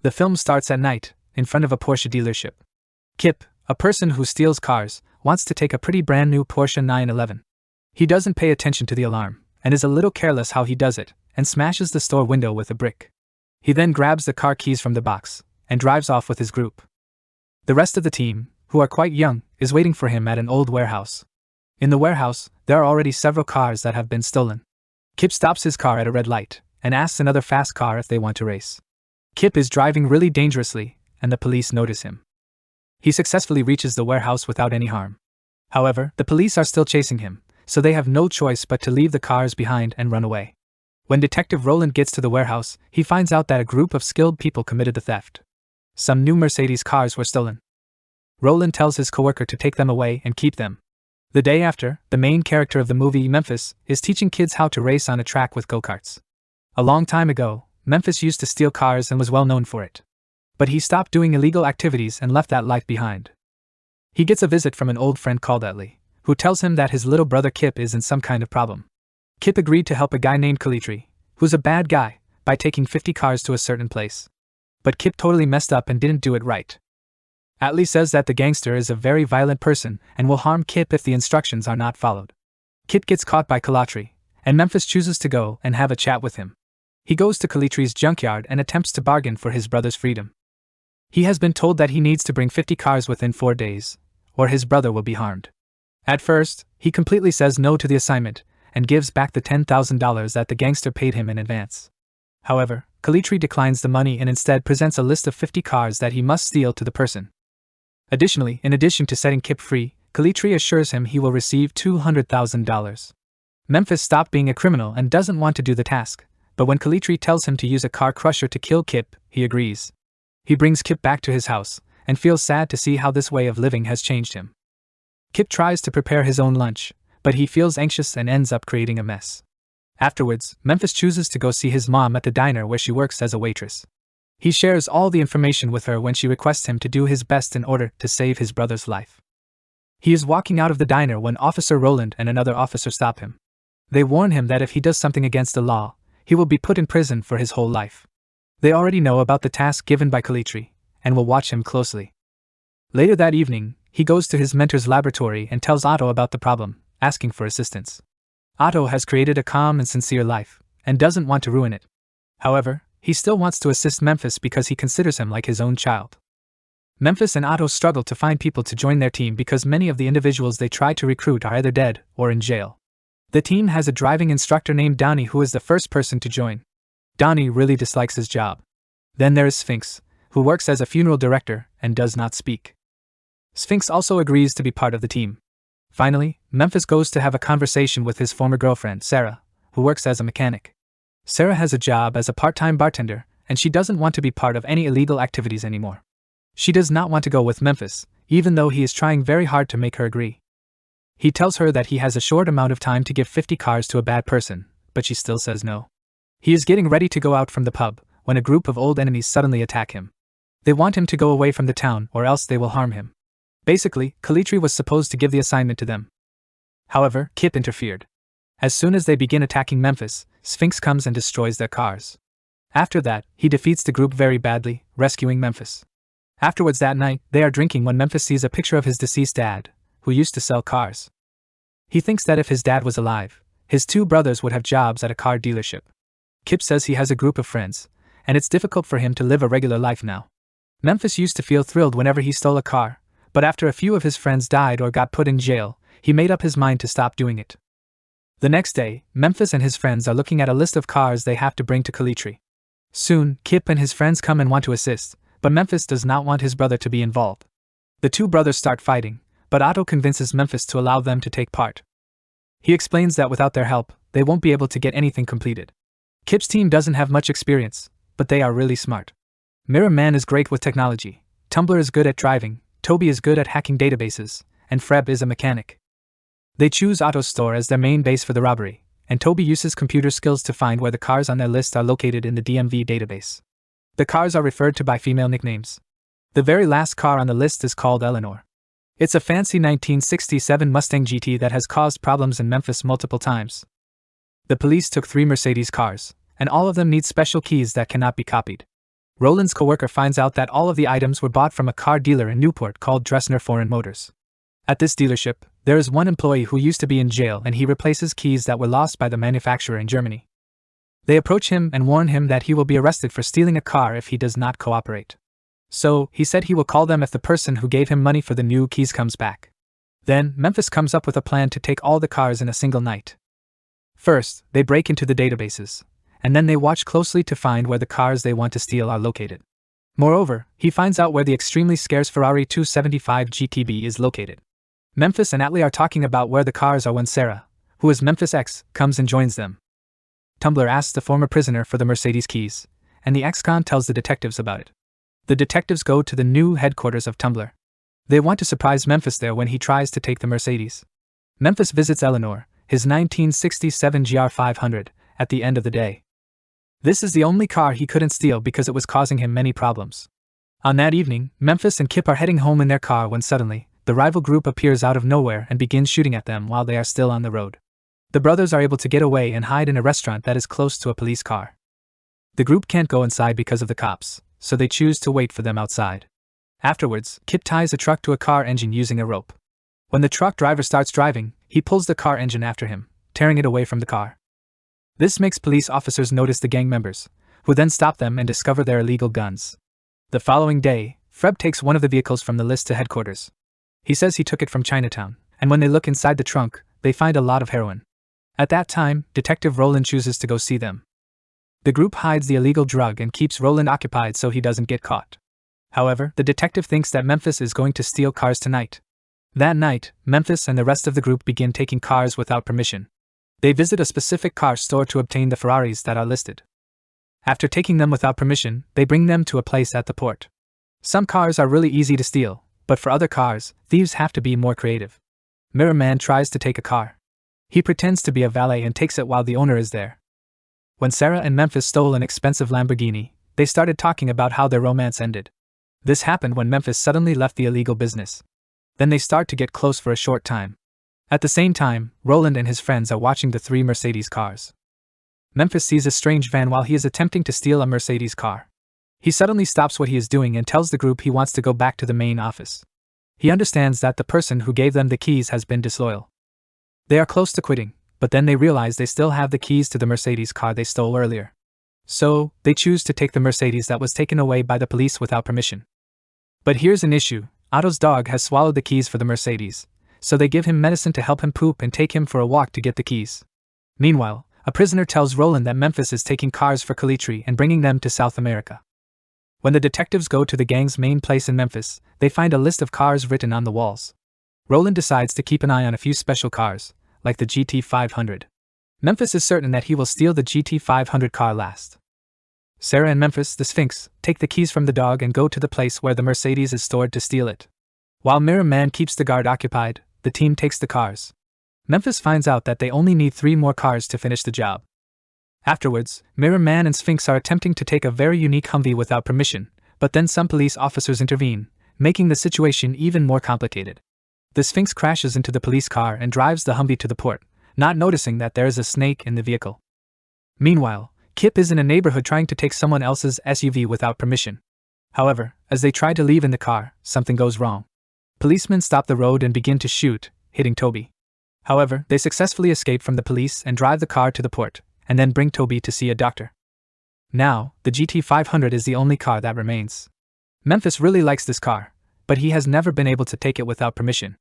The film starts at night, in front of a Porsche dealership. Kip, a person who steals cars, wants to take a pretty brand new Porsche 911. He doesn't pay attention to the alarm, and is a little careless how he does it, and smashes the store window with a brick. He then grabs the car keys from the box, and drives off with his group. The rest of the team, who are quite young, is waiting for him at an old warehouse. In the warehouse, there are already several cars that have been stolen. Kip stops his car at a red light, and asks another fast car if they want to race. Kip is driving really dangerously, and the police notice him. He successfully reaches the warehouse without any harm. However, the police are still chasing him, so they have no choice but to leave the cars behind and run away. When Detective Roland gets to the warehouse, he finds out that a group of skilled people committed the theft. Some new Mercedes cars were stolen. Roland tells his coworker to take them away and keep them. The day after, the main character of the movie, Memphis, is teaching kids how to race on a track with go-karts. A long time ago, Memphis used to steal cars and was well known for it. But he stopped doing illegal activities and left that life behind. He gets a visit from an old friend called Ellie, who tells him that his little brother Kip is in some kind of problem. Kip agreed to help a guy named Calitri, who's a bad guy, by taking 50 cars to a certain place. But Kip totally messed up and didn't do it right. Atlee says that the gangster is a very violent person and will harm Kip if the instructions are not followed. Kip gets caught by Calitri, and Memphis chooses to go and have a chat with him. He goes to Calitri's junkyard and attempts to bargain for his brother's freedom. He has been told that he needs to bring 50 cars within 4 days, or his brother will be harmed. At first, he completely says no to the assignment, and gives back the $10,000 that the gangster paid him in advance. However, Calitri declines the money and instead presents a list of 50 cars that he must steal to the person. Additionally, in addition to setting Kip free, Calitri assures him he will receive $200,000. Memphis stopped being a criminal and doesn't want to do the task, but when Calitri tells him to use a car crusher to kill Kip, he agrees. He brings Kip back to his house, and feels sad to see how this way of living has changed him. Kip tries to prepare his own lunch, but he feels anxious and ends up creating a mess. Afterwards, Memphis chooses to go see his mom at the diner where she works as a waitress. He shares all the information with her when she requests him to do his best in order to save his brother's life. He is walking out of the diner when Officer Roland and another officer stop him. They warn him that if he does something against the law, he will be put in prison for his whole life. They already know about the task given by Calitri, and will watch him closely. Later that evening, he goes to his mentor's laboratory and tells Otto about the problem, asking for assistance. Otto has created a calm and sincere life, and doesn't want to ruin it. However, he still wants to assist Memphis because he considers him like his own child. Memphis and Otto struggle to find people to join their team because many of the individuals they try to recruit are either dead or in jail. The team has a driving instructor named Donnie who is the first person to join. Donnie really dislikes his job. Then there is Sphinx, who works as a funeral director and does not speak. Sphinx also agrees to be part of the team. Finally, Memphis goes to have a conversation with his former girlfriend, Sarah, who works as a mechanic. Sarah has a job as a part-time bartender, and she doesn't want to be part of any illegal activities anymore. She does not want to go with Memphis, even though he is trying very hard to make her agree. He tells her that he has a short amount of time to give 50 cars to a bad person, but she still says no. He is getting ready to go out from the pub, when a group of old enemies suddenly attack him. They want him to go away from the town or else they will harm him. Basically, Calitri was supposed to give the assignment to them. However, Kip interfered. As soon as they begin attacking Memphis, Sphinx comes and destroys their cars. After that, he defeats the group very badly, rescuing Memphis. Afterwards that night, they are drinking when Memphis sees a picture of his deceased dad, who used to sell cars. He thinks that if his dad was alive, his 2 brothers would have jobs at a car dealership. Kip says he has a group of friends, and it's difficult for him to live a regular life now. Memphis used to feel thrilled whenever he stole a car, but after a few of his friends died or got put in jail, he made up his mind to stop doing it. The next day, Memphis and his friends are looking at a list of cars they have to bring to Calitri. Soon, Kip and his friends come and want to assist, but Memphis does not want his brother to be involved. The 2 brothers start fighting, but Otto convinces Memphis to allow them to take part. He explains that without their help, they won't be able to get anything completed. Kip's team doesn't have much experience, but they are really smart. Mirror Man is great with technology, Tumblr is good at driving, Toby is good at hacking databases, and Freb is a mechanic. They choose Otto's store as their main base for the robbery, and Toby uses computer skills to find where the cars on their list are located in the DMV database. The cars are referred to by female nicknames. The very last car on the list is called Eleanor. It's a fancy 1967 Mustang GT that has caused problems in Memphis multiple times. The police took 3 Mercedes cars, and all of them need special keys that cannot be copied. Roland's coworker finds out that all of the items were bought from a car dealer in Newport called Dressner Foreign Motors. At this dealership, there is one employee who used to be in jail and he replaces keys that were lost by the manufacturer in Germany. They approach him and warn him that he will be arrested for stealing a car if he does not cooperate. So, he said he will call them if the person who gave him money for the new keys comes back. Then, Memphis comes up with a plan to take all the cars in a single night. First, they break into the databases, and then they watch closely to find where the cars they want to steal are located. Moreover, he finds out where the extremely scarce Ferrari 275 GTB is located. Memphis and Atlee are talking about where the cars are when Sarah, who is Memphis' ex, comes and joins them. Tumbler asks the former prisoner for the Mercedes keys, and the ex-con tells the detectives about it. The detectives go to the new headquarters of Tumbler. They want to surprise Memphis there when he tries to take the Mercedes. Memphis visits Eleanor, his 1967 GR500, at the end of the day. This is the only car he couldn't steal because it was causing him many problems. On that evening, Memphis and Kip are heading home in their car when suddenly, the rival group appears out of nowhere and begins shooting at them while they are still on the road. The brothers are able to get away and hide in a restaurant that is close to a police car. The group can't go inside because of the cops, so they choose to wait for them outside. Afterwards, Kip ties a truck to a car engine using a rope. When the truck driver starts driving, he pulls the car engine after him, tearing it away from the car. This makes police officers notice the gang members, who then stop them and discover their illegal guns. The following day, Freb takes one of the vehicles from the list to headquarters. He says he took it from Chinatown, and when they look inside the trunk, they find a lot of heroin. At that time, Detective Roland chooses to go see them. The group hides the illegal drug and keeps Roland occupied so he doesn't get caught. However, the detective thinks that Memphis is going to steal cars tonight. That night, Memphis and the rest of the group begin taking cars without permission. They visit a specific car store to obtain the Ferraris that are listed. After taking them without permission, they bring them to a place at the port. Some cars are really easy to steal, but for other cars, thieves have to be more creative. Mirror Man tries to take a car. He pretends to be a valet and takes it while the owner is there. When Sarah and Memphis stole an expensive Lamborghini, they started talking about how their romance ended. This happened when Memphis suddenly left the illegal business. Then they start to get close for a short time. At the same time, Roland and his friends are watching the 3 Mercedes cars. Memphis sees a strange van while he is attempting to steal a Mercedes car. He suddenly stops what he is doing and tells the group he wants to go back to the main office. He understands that the person who gave them the keys has been disloyal. They are close to quitting, but then they realize they still have the keys to the Mercedes car they stole earlier. So, they choose to take the Mercedes that was taken away by the police without permission. But here's an issue: Otto's dog has swallowed the keys for the Mercedes, so they give him medicine to help him poop and take him for a walk to get the keys. Meanwhile, a prisoner tells Roland that Memphis is taking cars for Calitri and bringing them to South America. When the detectives go to the gang's main place in Memphis, they find a list of cars written on the walls. Roland decides to keep an eye on a few special cars, like the GT500. Memphis is certain that he will steal the GT500 car last. Sarah and Memphis, the Sphinx, take the keys from the dog and go to the place where the Mercedes is stored to steal it. While Mirror Man keeps the guard occupied, the team takes the cars. Memphis finds out that they only need 3 more cars to finish the job. Afterwards, Mirror Man and Sphinx are attempting to take a very unique Humvee without permission, but then some police officers intervene, making the situation even more complicated. The Sphinx crashes into the police car and drives the Humvee to the port, not noticing that there is a snake in the vehicle. Meanwhile, Kip is in a neighborhood trying to take someone else's SUV without permission. However, as they try to leave in the car, something goes wrong. Policemen stop the road and begin to shoot, hitting Toby. However, they successfully escape from the police and drive the car to the port, and then bring Toby to see a doctor. Now, the GT500 is the only car that remains. Memphis really likes this car, but he has never been able to take it without permission.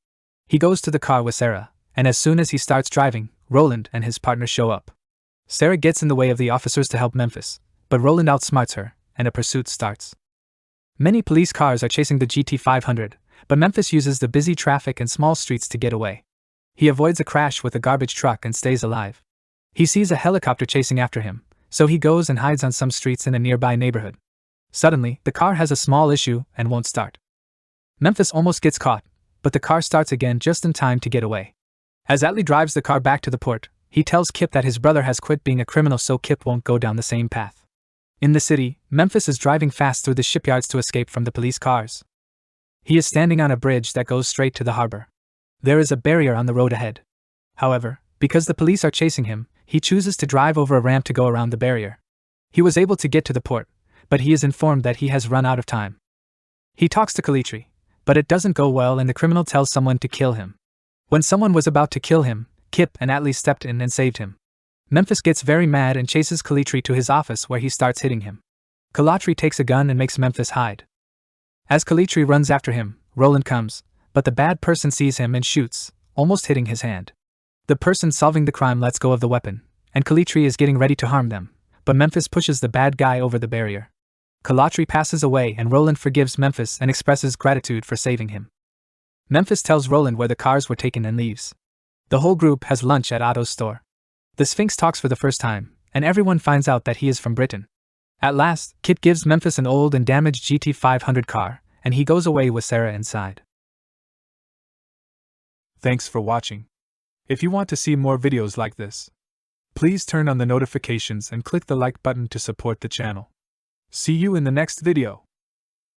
He goes to the car with Sarah, and as soon as he starts driving, Roland and his partner show up. Sarah gets in the way of the officers to help Memphis, but Roland outsmarts her, and a pursuit starts. Many police cars are chasing the GT500, but Memphis uses the busy traffic and small streets to get away. He avoids a crash with a garbage truck and stays alive. He sees a helicopter chasing after him, so he goes and hides on some streets in a nearby neighborhood. Suddenly, the car has a small issue and won't start. Memphis almost gets caught, but the car starts again just in time to get away. As Atlee drives the car back to the port, he tells Kip that his brother has quit being a criminal so Kip won't go down the same path. In the city, Memphis is driving fast through the shipyards to escape from the police cars. He is standing on a bridge that goes straight to the harbor. There is a barrier on the road ahead. However, because the police are chasing him, he chooses to drive over a ramp to go around the barrier. He was able to get to the port, but he is informed that he has run out of time. He talks to Kalitri, but it doesn't go well and the criminal tells someone to kill him. When someone was about to kill him, Kip and Atlee stepped in and saved him. Memphis gets very mad and chases Kalitri to his office where he starts hitting him. Kalitri takes a gun and makes Memphis hide. As Kalitri runs after him, Roland comes, but the bad person sees him and shoots, almost hitting his hand. The person solving the crime lets go of the weapon, and Kalitri is getting ready to harm them, but Memphis pushes the bad guy over the barrier. Kalitri passes away and Roland forgives Memphis and expresses gratitude for saving him. Memphis tells Roland where the cars were taken and leaves. The whole group has lunch at Otto's store. The Sphinx talks for the first time, and everyone finds out that he is from Britain. At last, Kit gives Memphis an old and damaged GT500 car, and he goes away with Sarah inside. Thanks for watching. If you want to see more videos like this, please turn on the notifications and click the like button to support the channel. See you in the next video.